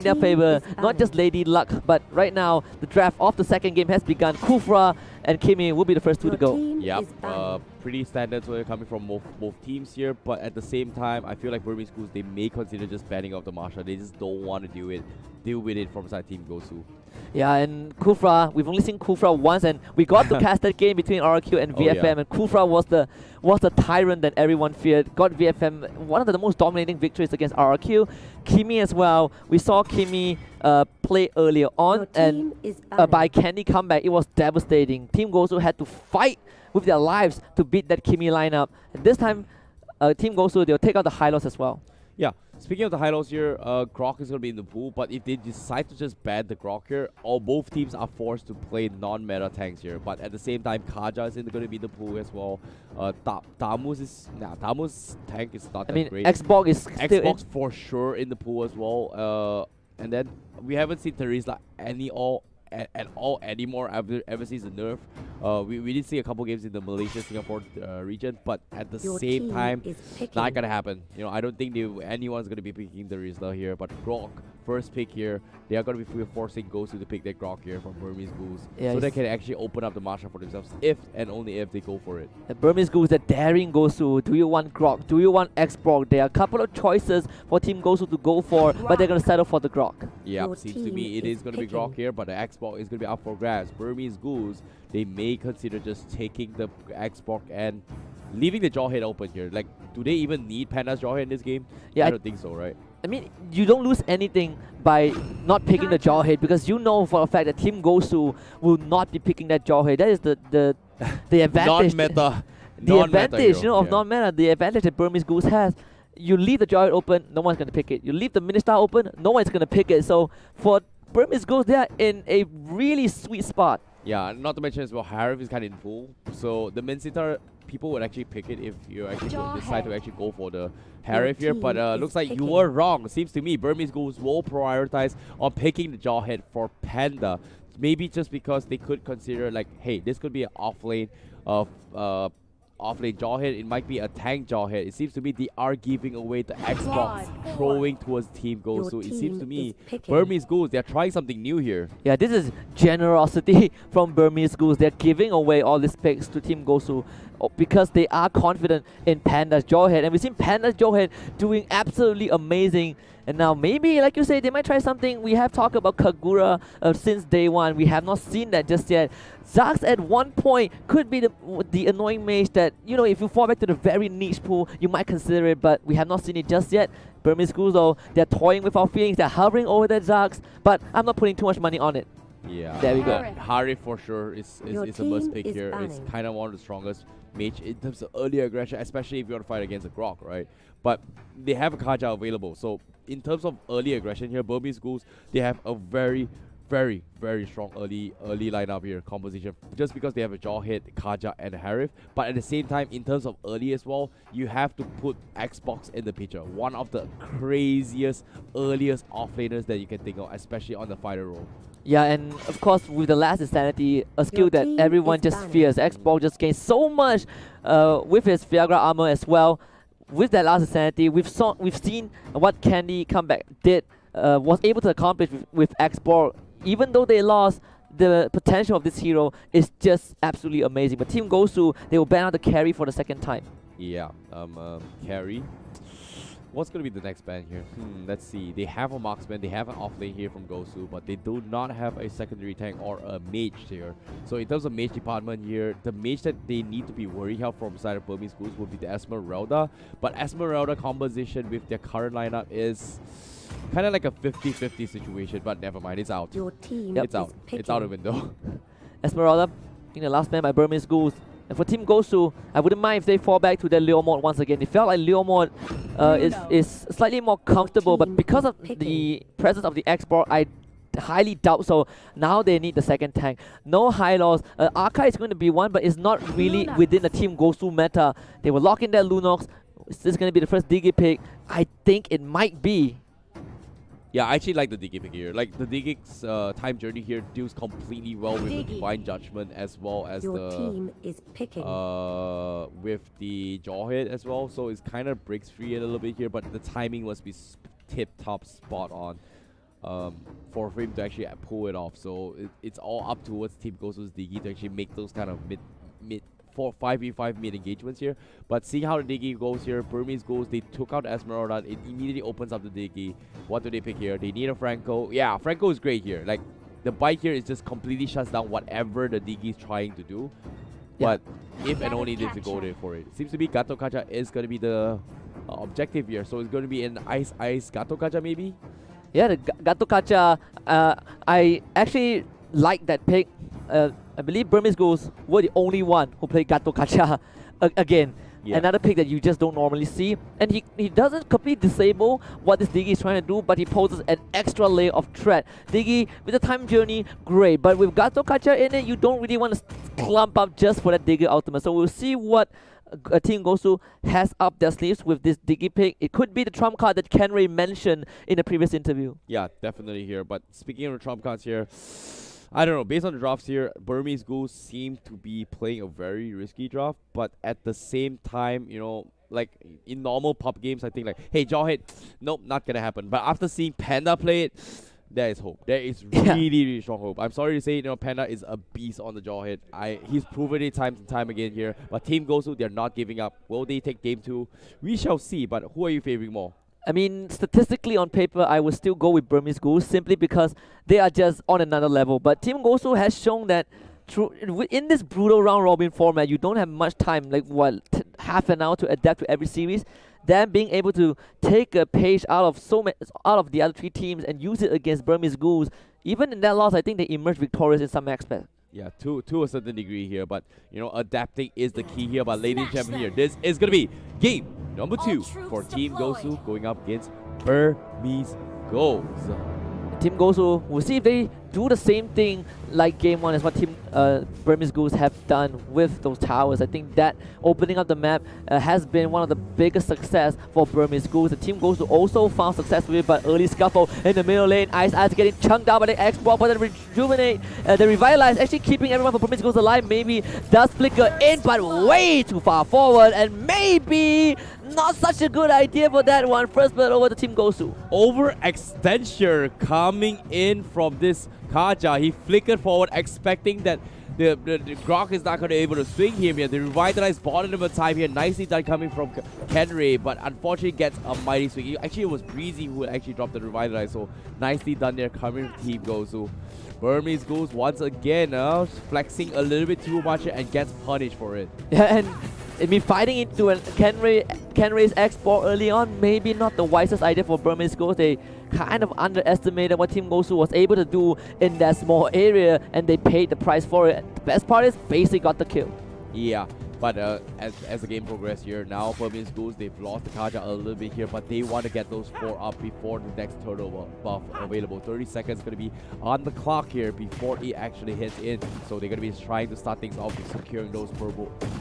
their favor, not just Lady Luck, but right now the draft of the second game has begun. Kufra and Kimi will be the first two to go. Yep, pretty standard so coming from both teams here, but at the same time, I feel like Burmese Ghouls, they may consider just banning off the Marsha. They just don't want to deal with it from side Team Gosu. Yeah, and Kufra, we've only seen Kufra once, and we got to cast that game between RRQ and VFM, and Kufra was the tyrant that everyone feared. Got VFM one of the most dominating victories against RRQ. Kimi as well. We saw Kimi play earlier on, and by Candy comeback, it was devastating. Team Gosu had to fight with their lives to beat that Kimi lineup. And this time, Team Gosu, they'll take out the high loss as well. Yeah, speaking of the high lows here, Grok is going to be in the pool, but if they decide to just ban the Grok here, both teams are forced to play non-meta tanks here. But at the same time, Kaja is going to be in the pool as well. Damu's tank is not that great. Xbox is still Xbox for sure in the pool as well. And then we haven't seen Theresa at all anymore ever since the nerf. We did see a couple games in the Malaysia-Singapore region, but at the same time, not gonna happen. You know, I don't think anyone's gonna be picking the Rizla here. But Grok, first pick here, they are gonna be forcing Gosu to pick that Grok here from Burmese Ghouls, so they can actually open up the Marsha for themselves if and only if they go for it. The Burmese Ghouls, they're daring Gosu. Do you want Grok? Do you want Xbox? There are a couple of choices for Team Gosu to go for, but they're gonna settle for the Grok. Yeah, seems to me it is gonna be Grok here, but the Xbox is going to be up for grabs. Burmese Ghouls, they may consider just taking the Xbox and leaving the Jawhead open here. Like, do they even need Panda's Jawhead in this game? Yeah, I don't think so, right? I mean, you don't lose anything by not picking the Jawhead, because you know for a fact that Team Gosu will not be picking that Jawhead. That is the advantage. Non-meta. The advantage, of non-meta, the advantage that Burmese Ghouls has. You leave the Jawhead open, no one's going to pick it. You leave the Ministar open, no one's going to pick it. So for Burmese Ghouls, they are in a really sweet spot. Yeah, not to mention as well, Harif is kind of in pool. So the Minsitar, people would actually pick it if you actually decide to actually go for the Harif here. But looks like you were wrong. Seems to me Burmese Ghouls will prioritize on picking the Jawhead for Panda. Maybe just because they could consider like, hey, this could be an offlane Jawhead. It might be a tank Jawhead. It seems to me they are giving away the Xbox, throwing towards Team Gosu. It seems to me Burmese Ghouls, they're trying something new here. Yeah, this is generosity from Burmese Ghouls. They're giving away all these picks to Team Gosu because they are confident in Panda's Jawhead. And we've seen Panda's Jawhead doing absolutely amazing. And now maybe, like you say, they might try something. We have talked about Kagura since day one. We have not seen that just yet. Zax at one point could be the annoying mage that, you know, if you fall back to the very niche pool, you might consider it, but we have not seen it just yet. Burmese Ghouls, though, they're toying with our feelings. They're hovering over that Zax, but I'm not putting too much money on it. Yeah, there we go. Harif for sure is a must pick here. It's kind of one of the strongest mage in terms of early aggression, especially if you want to fight against a Grok, right? But they have a Kaja available, so in terms of early aggression here, Burmese Ghouls, they have a very strong early lineup here, composition, just because they have a Jawhead, Kaja, and Harif. But at the same time, in terms of early as well, you have to put Xbox in the picture. One of the craziest, earliest offlaners that you can think of, especially on the fighter role. Yeah, and of course with the last insanity, a skill that everyone just fears. Xbox just gained so much with his Viagra armor as well. With that last insanity, we've seen what Candy Comeback did, was able to accomplish with Xbox. Even though they lost, the potential of this hero is just absolutely amazing. But Team Gosu, they will ban out the carry for the second time. Yeah, carry. What's going to be the next ban here? Let's see. They have a marksman, they have an offlane here from Gosu, but they do not have a secondary tank or a mage here. So in terms of mage department here, the mage that they need to be worried of from side of Burmese Ghouls would be the Esmeralda. But Esmeralda composition with their current lineup is kind of like a 50-50 situation, but never mind, it's out. It's out. It's out of window. Esmeralda being the last ban by Burmese Ghouls. And for Team Gosu, I wouldn't mind if they fall back to their Leo mode once again. It felt like Leo mode is slightly more comfortable, but because of the presence of the Xbox, I highly doubt so. Now they need the second tank. No high loss. Arca is going to be one, but it's not really within the Team Gosu meta. They will lock in their Lunox. Is this going to be the first Digi pick? I think it might be. Yeah, I actually like the Digi pick here. Like, the Digig's time journey here deals completely well with the Divine Judgment as well as the team is picking. with the Jawhead as well. So it's kind of breaks free a little bit here, but the timing must be tip-top spot on. for him to actually pull it off. So it's all up towards Team Gosu's Digi to actually make those kind of mid 5v5 mid engagements here. But seeing how the Digi goes here, Burmese Ghouls, they took out Esmeralda. It immediately opens up the Digi. What do they pick here? They need a Franco. Yeah, Franco is great here. Like, the bike here is just completely shuts down whatever the Digi is trying to do. Yeah. But if and only if they go there for it. Seems to be Gato Kacha is going to be the objective here. So it's going to be an Ice Gato Kacha maybe? Yeah, the Gato Kacha, I actually like that pick. I believe Burmese Ghouls were the only one who played Gato Kacha again. Yeah. Another pick that you just don't normally see. And he doesn't completely disable what this Digi is trying to do, but he poses an extra layer of threat. Digi, with the time journey, great. But with Gato Kacha in it, you don't really want to clump up just for that Digi ultimate. So we'll see what Team Gosu has up their sleeves with this Digi pick. It could be the trump card that Kenray mentioned in the previous interview. Yeah, definitely here. But speaking of the trump cards here, I don't know, based on the drafts here, Burmese Ghouls seem to be playing a very risky draft, but at the same time, you know, like in normal pub games, I think like, hey, Jawhead, nope, not gonna happen. But after seeing Panda play it, there is hope. There is really strong hope. I'm sorry to say, you know, Panda is a beast on the Jawhead. He's proven it time and time again here. But Team Gosu, they're not giving up. Will they take game 2? We shall see, but who are you favoring more? I mean, statistically on paper, I would still go with Burmese Ghouls simply because they are just on another level. But Team Gosu has shown that in this brutal round robin format, you don't have much time, like half an hour to adapt to every series. Then being able to take a page out of the other 3 teams and use it against Burmese Ghouls, even in that loss, I think they emerged victorious in some aspect. Yeah, to a certain degree here, but you know, adapting is the key here. But ladies and gentlemen, here, this is gonna be game number 2 for Team Gosu going up against Burmese Ghouls. Team Gosu, we'll see if they do the same thing like game 1 as what Team Burmese Ghouls have done with those towers. I think that opening up the map has been one of the biggest success for Burmese Ghouls. The Team Gosu also found success with it, but early scuffle in the middle lane. Ice getting chunked out by the X-Block, but then rejuvenate, the revitalize, actually keeping everyone from Burmese Ghouls alive. Maybe does flicker in, but way too far forward, and maybe not such a good idea for that one. First blood over to Team Gosu. Overextension coming in from this Kaja. He flickered forward, expecting that the Grok is not going to be able to swing him here. The revitalized bottom of time here. Nicely done coming from Kenray, but unfortunately gets a mighty swing. Actually, it was Breezy who actually dropped the revitalize, so nicely done there coming from Team Gosu. Burmese Ghouls once again flexing a little bit too much and gets punished for it. Yeah, and I mean, fighting into a Kenray's export early on, maybe not the wisest idea for Burmese Ghouls. They kind of underestimated what Team Gosu was able to do in that small area, and they paid the price for it. The best part is, basically got the kill. Yeah, but as the game progressed here, now Burmese Ghouls, they've lost the Kaja a little bit here, but they want to get those 4 up before the next turtle buff available. 30 seconds going to be on the clock here before it actually hits in. So they're going to be trying to start things off with securing those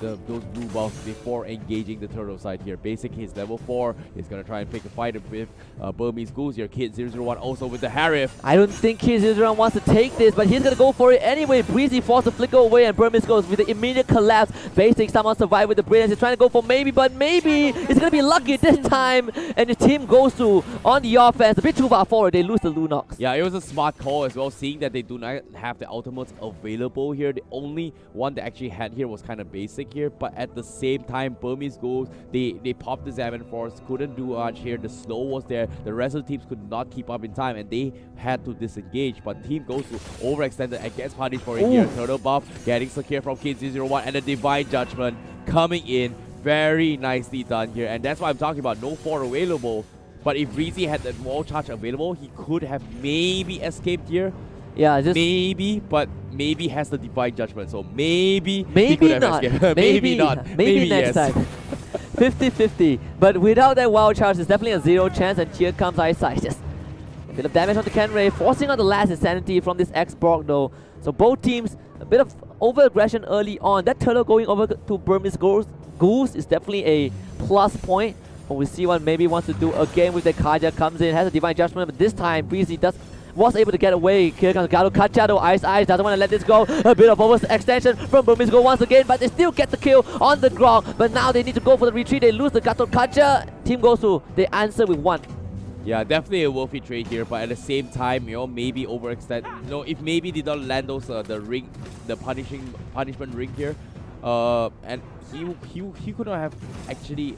those blue buffs before engaging the turtle side here. Basic his level 4. He's going to try and pick a fight with Burmese Ghouls here. Kid001 also with the Harif. I don't think Kid001 wants to take this, but he's going to go for it anyway. Breezy forced to flicker away, and Burmese Ghouls with the immediate collapse. Basic somehow survived with the brilliance. He's trying to go for maybe, but maybe it's going to be lucky this time. And the Team Gosu on the offense, a bit too far forward. They lose the Lunox. Yeah, it was a smart call as well, seeing that they do not have the ultimates available here. The only one they actually had here was kind of basic here, but at the same time, Burmese Ghouls, they popped the Zaman Force, couldn't do much here. The slow was there. The rest of the teams could not keep up in time, and they had to disengage. But Team Gosu overextended and gets punished for it here. Turtle buff getting secure from Kid001, and the Divine Judgment coming in. Very nicely done here, and that's why I'm talking about no 4 available. But if Breezy had that wall charge available, he could have maybe escaped here. Yeah, just maybe, but maybe has the Divine Judgment, so maybe he could have not. maybe not. Maybe next time. 50-50. But without that wild charge, there's definitely a 0 chance, and here comes Eyesight. Just a bit of damage onto Kenray, forcing out the last insanity from this X-Borg though. So both teams, a bit of over-aggression early on. That turtle going over to Burmese Ghouls is definitely a plus point. But we see what maybe wants to do again with the Kaja. Comes in, has a Divine Judgment, but this time Breezy was able to get away. Here comes Gato Kacha though. Ice doesn't want to let this go. A bit of overextension from Burmese Ghouls once again, but they still get the kill on the Grok. But now they need to go for the retreat. They lose the Gato Kacha. Team Gosu, they answer with 1. Yeah, definitely a worthy trade here, but at the same time, maybe overextend. If maybe they don't land those the punishment ring here, and he could not have actually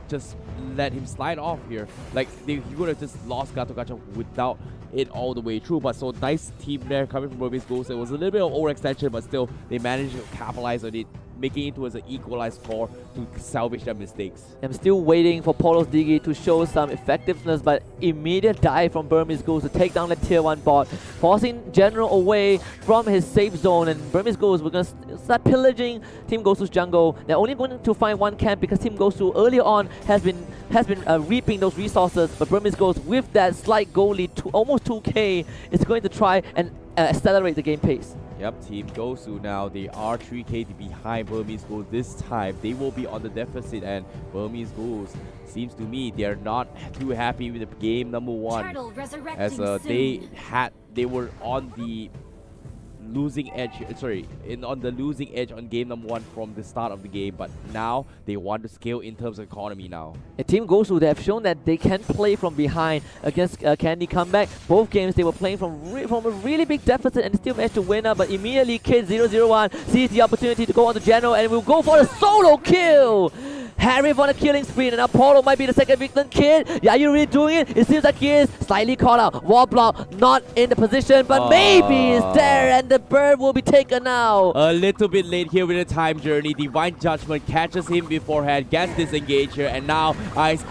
just let him slide off here. Like he could have just lost Gato Gacha without it all the way through. But so nice team there coming from Burmese Ghouls. It was a little bit of overextension, but still they managed to capitalize on it, making it towards an equalized score to salvage their mistakes. I'm still waiting for Polo's Digi to show some effectiveness, but immediate dive from Burmese Ghouls to take down the tier 1 bot, forcing General away from his safe zone, and Burmese Ghouls were going to start pillaging Team Gosu's jungle. They're only going to find one camp because Team Gosu earlier on has been reaping those resources, but Burmese Ghouls with that slight goal lead to almost 2k is going to try and accelerate the game pace. Yep, Team Gosu now, they are 3k behind Burmese Ghouls this time. They will be on the deficit, and Burmese Ghouls, seems to me, they're not too happy with the game number 1. As they were on the losing edge, on the losing edge on game number 1 from the start of the game, but now they want to scale in terms of economy now. And Team Gosu, they have shown that they can play from behind against Candy Comeback. Both games they were playing from a really big deficit and still managed to win up, but immediately Kid 001 sees the opportunity to go on to General and will go for a solo kill! Harif on a killing spree, and Apollo might be the second victim. Kid, yeah, are you really doing it? It seems like he is slightly caught out. Wall block, not in the position, but maybe is there, and the bird will be taken now. A little bit late here with the time journey. Divine Judgment catches him beforehand, gets disengaged here, and now Ice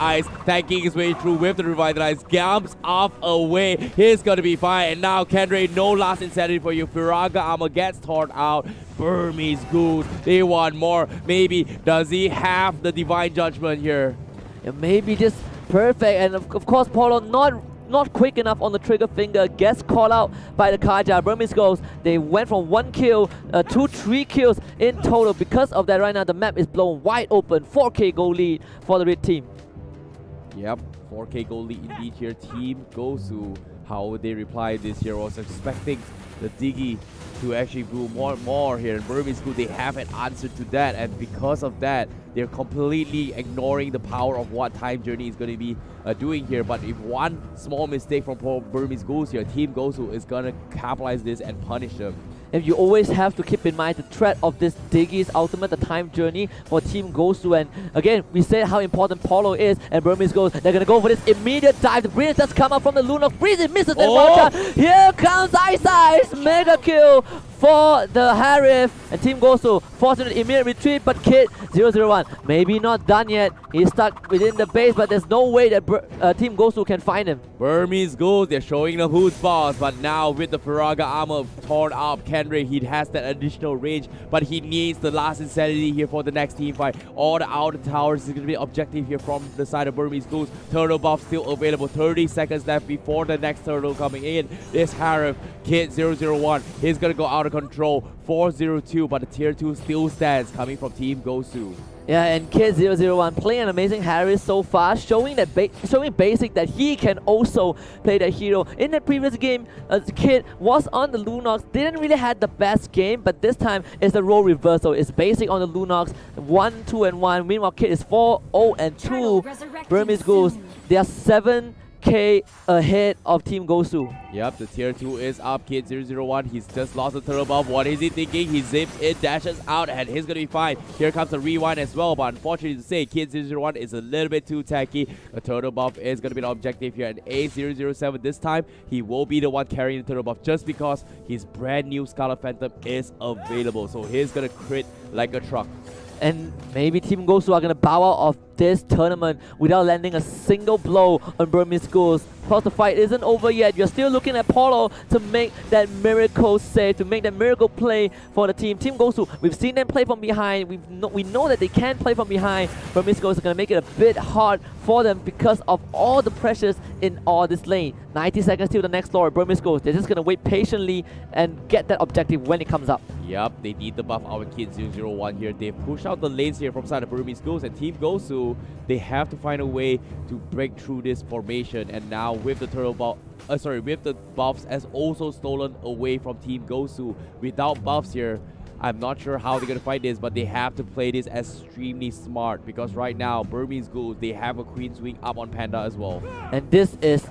tanking his way through with the Revitalize, jumps off away. He's gonna be fine, and now Kendra, no last insanity for you. Firaga armor gets torn out. Burmese Ghouls, they want more. Maybe does he have the Divine Judgment here? Yeah, maybe just perfect, and of course Polo not quick enough on the trigger finger, gets caught out by the Kaja. Burmese Ghouls, they went from 1 kill to 3 kills in total. Because of that, right now the map is blown wide open. 4k goal lead for the red team. Yep, 4k goal lead indeed here. Team Gosu, how would they reply this here? I was expecting the Digi to actually do more here. In Burmese Ghouls, they have an answer to that, and because of that, they're completely ignoring the power of what Time Journey is going to be doing here. But if one small mistake from Burmese Ghouls here, Team Gosu is going to capitalize this and punish them. And you always have to keep in mind the threat of this Digi's ultimate, the Time Journey for Team Gosu. And again, we said how important Polo is, and Burmese Ghouls, they're going to go for this immediate dive. The Breeze does come up from the Lunox. Breeze misses the Here comes Ice, mega kill for the Harif, and Team Gosu forcing an immediate retreat, but Kid 001 maybe not done yet. He's stuck within the base, but there's no way that Team Gosu can find him. Burmese Ghouls, they're showing them who's boss, but now with the Firaga armor torn up, Kendra, he has that additional range, but he needs the last insanity here for the next team fight. All the outer towers is going to be objective here from the side of Burmese Ghouls. Turtle buff still available, 30 seconds left before the next turtle coming in. This Harif, Kid 001, he's going to go out of control. 402, but the tier 2 still stands coming from Team Gosu. Yeah, and Kid 001 playing an amazing Harris so far, showing basic that he can also play that hero. In the previous game, Kid was on the Lunox, didn't really have the best game, but this time it's a role reversal. It's basic on the Lunox, 1, 2, and 1. Meanwhile, Kid is 4, 0, and 2. Burmese Ghouls, they are 7k ahead of Team Gosu. Yep, the tier 2 is up. Kid 001, he's just lost the turtle buff. What is he thinking? He zips it, dashes out, and he's gonna be fine. Here comes the rewind as well, but unfortunately to say, Kid 001 is a little bit too tacky. The turtle buff is gonna be the objective here, and A007 this time, he will be the one carrying the turtle buff just because his brand new Scarlet Phantom is available. So he's gonna crit like a truck. And maybe Team Gosu are going to bow out of this tournament without landing a single blow on Burmese Ghouls. Because the fight isn't over yet. You're still looking at Polo to make that miracle save, to make that miracle play for the team. Team Gosu, we've seen them play from behind. We know that they can play from behind. Burmese Ghouls are going to make it a bit hard for them because of all the pressures in all this lane. 90 seconds till the next floor. Burmese Ghouls, they're just going to wait patiently and get that objective when it comes up. Yep, they need the buff our Kid 001 here. They've pushed out the lanes here from side of Burmese Ghouls, and Team Gosu, they have to find a way to break through this formation. And now with the turtle buff, with the buffs as also stolen away from Team Gosu, without buffs here, I'm not sure how they're going to fight this, but they have to play this extremely smart because right now, Burmese Ghouls, they have a Queen's Wing up on Panda as well. And this is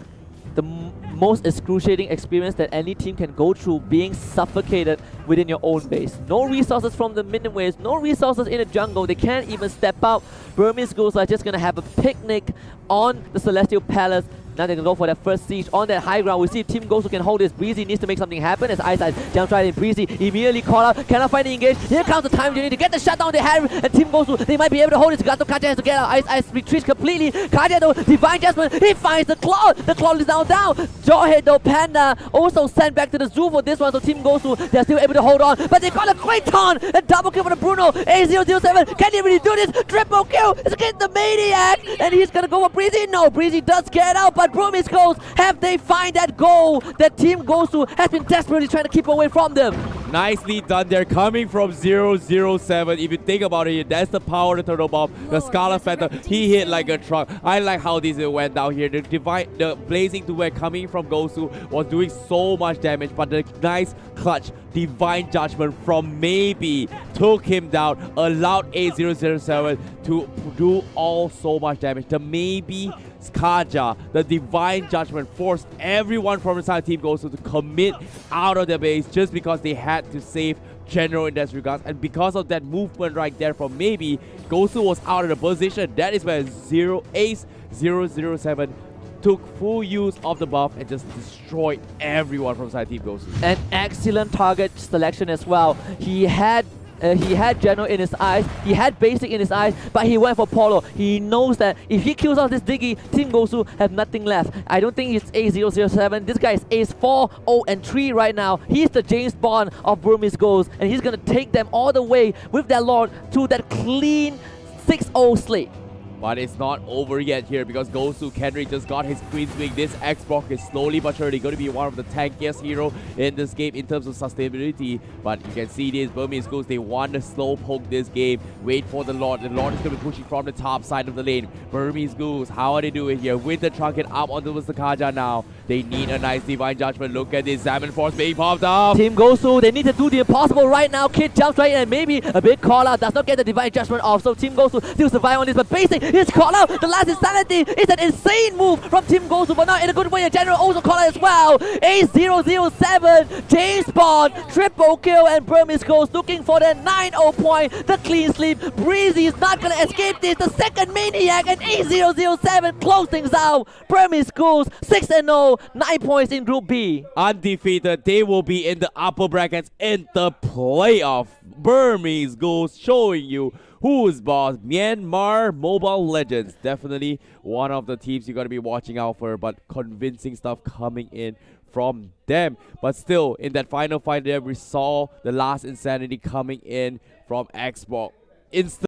the most excruciating experience that any team can go through, being suffocated within your own base. No resources from the minion waves, no resources in the jungle. They can't even step out. Burmese Ghouls are just going to have a picnic on the Celestial Palace. Now they can go for that first siege on that high ground. We see Team Gosu can hold this. Breezy needs to make something happen as Eyesight jumps right in. Breezy immediately call out, cannot find the engage. Here comes the time journey to get the shutdown they have, and Team Gosu, they might be able to hold it. Gato Kaja has to get out. Ice retreats completely. Kaja though, Divine Jasmine, he finds the Claw. The Claw is now down. Jawhead though, Panda also sent back to the zoo for this one, so Team Gosu, they're still able to hold on. But they got a great taunt. A double kill for the Bruno. A007, can he really do this? Triple kill. It's against the Maniac, and he's gonna go for Breezy. No, Breezy does get out, but Burmese Ghouls, have they find that goal that Team Gosu has been desperately trying to keep away from them? Nicely done there, coming from 007. If you think about it, that's the power of the Turtle Bomb. The Scarlet Phantom, he hit like a truck. I like how this went down here. The Blazing Duet coming from Gosu was doing so much damage, but the nice clutch Divine Judgment from Maybe took him down, allowed A007 to do all so much damage. The Maybe Kaja, the Divine Judgment, forced everyone from inside Team Gosu to commit out of their base just because they had to save General in that regards. And because of that movement right there from Maybe, Gosu was out of the position. That is where Ace 007 took full use of the buff and just destroyed everyone from inside Team Gosu. An excellent target selection as well. He had General in his eyes, he had Basic in his eyes, but he went for Polo. He knows that if he kills off this Diggy, Team Gosu have nothing left. I don't think it's A007. This guy is Ace 4, 0, and 3 right now. He's the James Bond of Burmese Ghouls, and he's gonna take them all the way with that Lord to that clean 6-0 slate. But it's not over yet here because Gosu Kenry just got his Queen's Wing. This Xbox is slowly but surely going to be one of the tankiest hero in this game in terms of sustainability. But you can see this Burmese Ghouls, they want to slow poke this game. Wait for the Lord. The Lord is going to be pushing from the top side of the lane. Burmese Ghouls, how are they doing here? With the Trunket up onto Mr. Kaja now. They need a nice Divine Judgment. Look at this Salmon Force being popped up. Team Gosu, they need to do the impossible right now. Kid jumps right in and maybe a big call out. Does not get the Divine Judgment off. So Team Gosu still survive on this. But Basic is call out. The last Insanity is an insane move from Team Gosu, but not in a good way. A General also call out as well. A007, James Bond, triple kill, and Burmese Ghouls looking for the 9-0 point. The clean sleep. Breezy is not going to escape this. The second Maniac, and A007 close things out. Burmese Ghouls 6-0, 9 points in Group B. Undefeated, they will be in the upper brackets in the playoff. Burmese Ghouls showing you who's boss. Myanmar Mobile Legends, definitely one of the teams you got to be watching out for, but convincing stuff coming in from them. But still, in that final fight there, we saw the last Insanity coming in from Xbox.